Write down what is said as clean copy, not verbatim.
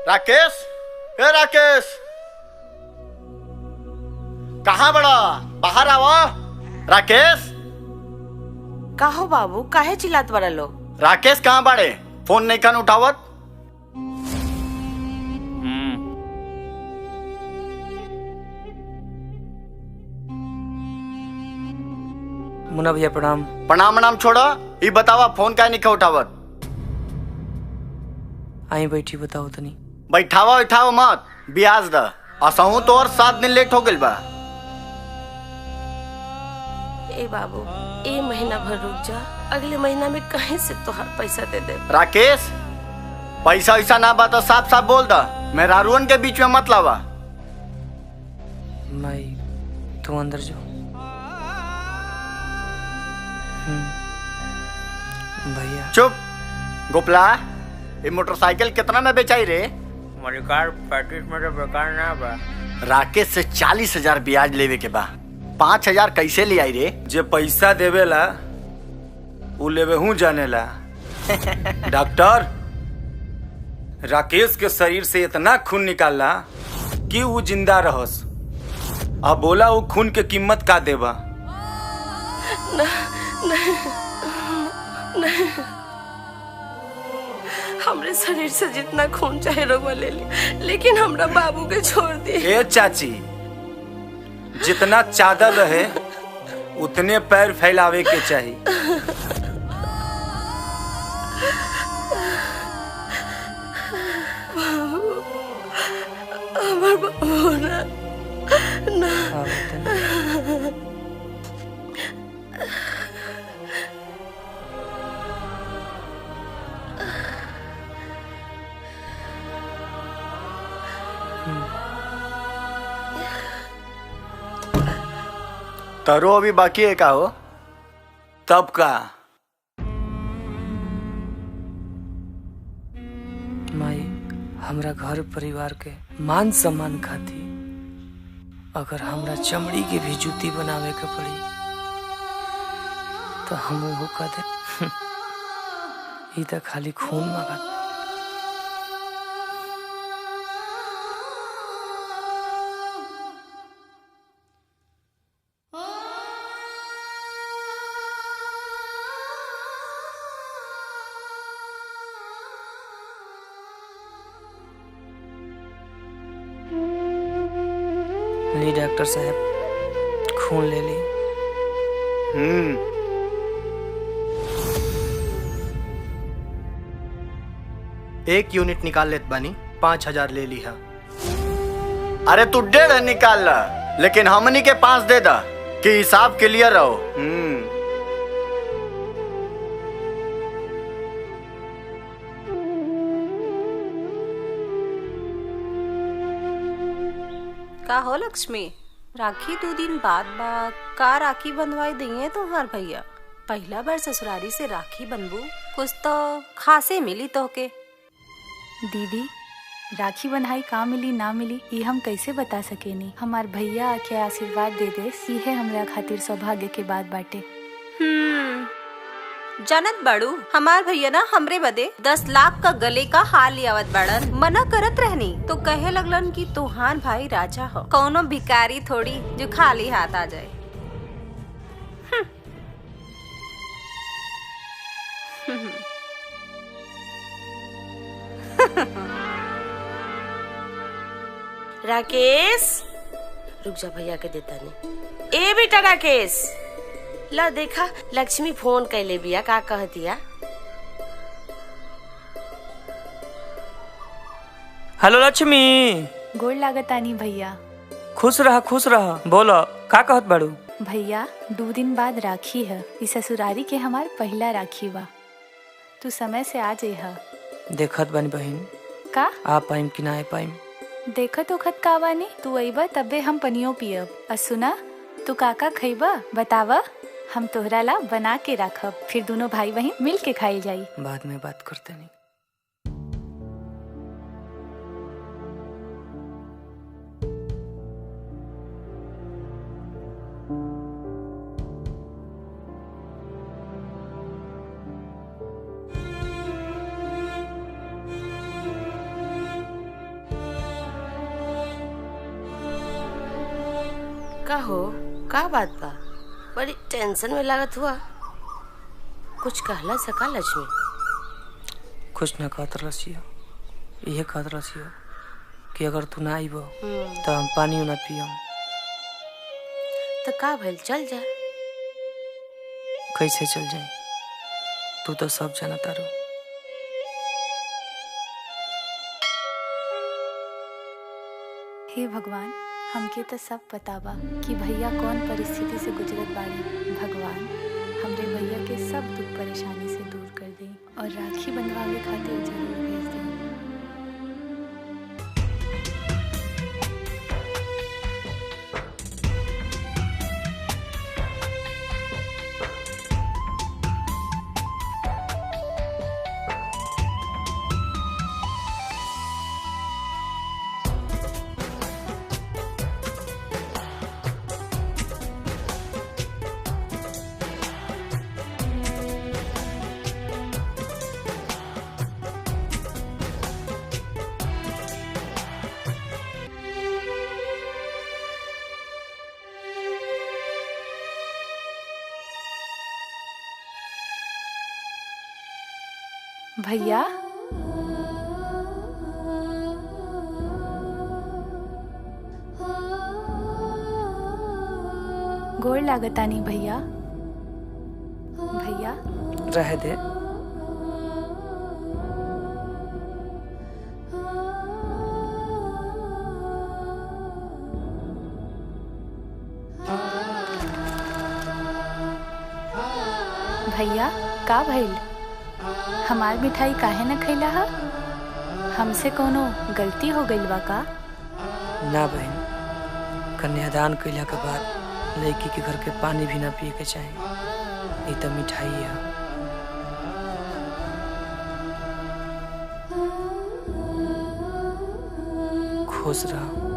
राकेश, ए राकेश, कहाँ बड़ा? बाहर आओ। राकेश, काहो बाबू, काहे चिल्लात बड़ा लो? राकेश कहाँ बाड़े? फोन नहीं कन उठावत। मुन्ना भैया प्रणाम। प्रणाम प्रणाम छोड़ो, ये बतावा फोन काहे नहीं उठावत? आई बैठी बताओ तनी। बैठावा बैठावा मत, ब्याज द। असहू तो और 7 दिन लेट हो गइल बा। ए बाबू, ए महीना भर रुक जा, अगले महीना में कहीं से तोहार पैसा दे दे। राकेश, पैसा वैसा ना बा तो साफ साफ बोल द, मेहरारूअन के बीच में मत लावा। माई तू अंदर जाओ। भैया चुप गोपला, ये मोटरसाइकिल कितना में बेचाई रे? मलिकार 35 में तो बेकार ना बा। राकेश से 40,000 ब्याज लेवे के बा। 5,000 कैसे ले आई रे? जे पैसा देवेला उ लेवे हूँ जानेला। डॉक्टर, राकेश के शरीर से इतना खून निकालला कि वो जिंदा रहस। अब बोला वो खून के कीमत का देबा? हमरे शरीर से जितना खून चाहे रोगवा ले ली, लेकिन हमरा बाबू के छोड़ दी। ए चाची, जितना चादर रहे उतने पैर फैलावे के चाहिए। हमर बाबू ना तरो अभी बाकी है का हो? तब का माई, हमरा घर परिवार के मान सम्मान खाती अगर हमरा चमड़ी के भी जूती बनावे के पड़ी तो हम वो कर दे। ई तो खाली खून मांगत। ली डॉक्टर साहब, खून ले ली। 1 यूनिट निकाल लेत बानी, 5,000 ले ली है। अरे तू 1.5 निकाल ला, लेकिन हमनी के 5 दे दा कि हिसाब क्लियर रहो। का हो लक्ष्मी, राखी 2 दिन बाद का राखी बंधवाई दिए तोहार भैया? पहला बार ससुरारी से राखी बनबू, कुछ तो खासे मिली तोहके। दीदी, राखी बंधाई का मिली ना मिली ये हम कैसे बता सकेनी। हमार भैया आके आशीर्वाद दे दे, ये हमरा खातिर सौभाग्य के बात बाटे। जानत बाड़ू, हमार भैया ना हमरे बदे 10 लाख का गले का हार लियावत बाड़न। मना करत रहनी तो कहे लगलन कि तुहान भाई राजा हो, कौनो भिखारी थोड़ी जो खाली हाथ आ जाए। राकेश, रुक जा, भैया के देता नहीं। ए बेटा राकेश, ला देखा लक्ष्मी फोन कैले बिया, का कह दिया? हेलो लक्ष्मी। गोड़ लागतानी भैया। खुश रहा। बोलो का कहत बाड़ू? भैया, 2 दिन बाद राखी है। इस ससुरारी के हमार पहला राखी बा। तू समय से आ जाइहा। देखत बानी बहन, का आ पाइम कि ना आ पाइम? देखत ओखत का बानी, तू अइबा तबे हम पनियो पियब। और सुना, तू काका खइबा बतावा, हम तोहरा ला बना के रखब, फिर दोनों भाई बहन मिल के खाई जाई। बाद में बात करते नहीं। का हो, का बात बा? बड़ी टेंशन में लागत हुआ। कुछ कहला सका लक्ष्मी? कुछ न कहत रसियो, ये कहत रसियो कि अगर तू ना आइबो तो हम पानी ना पियम। तो का भइल, चल जा। कैसे चल जाए? तू तो सब जाना तारू। हे भगवान, हमके तो सब पता बा कि भैया कौन परिस्थिति से गुजरत बाड़ी। भगवान हमरे भैया के सब दुख परेशानी से दूर कर दे और राखी बंधवावे खातिर जरूर भेज दे। भैया, गोड़ लागतानी भैया। भैया रह दे। भैया का भइल? हमार मिठाई काहे न खैला हा? हमसे कोनो गलती हो गइल बा का? ना बहन, कन्यादान कैला के बाद लड़की के घर के पानी भी ना पिए के चाही। ये तो मिठाई है। खुश रहो।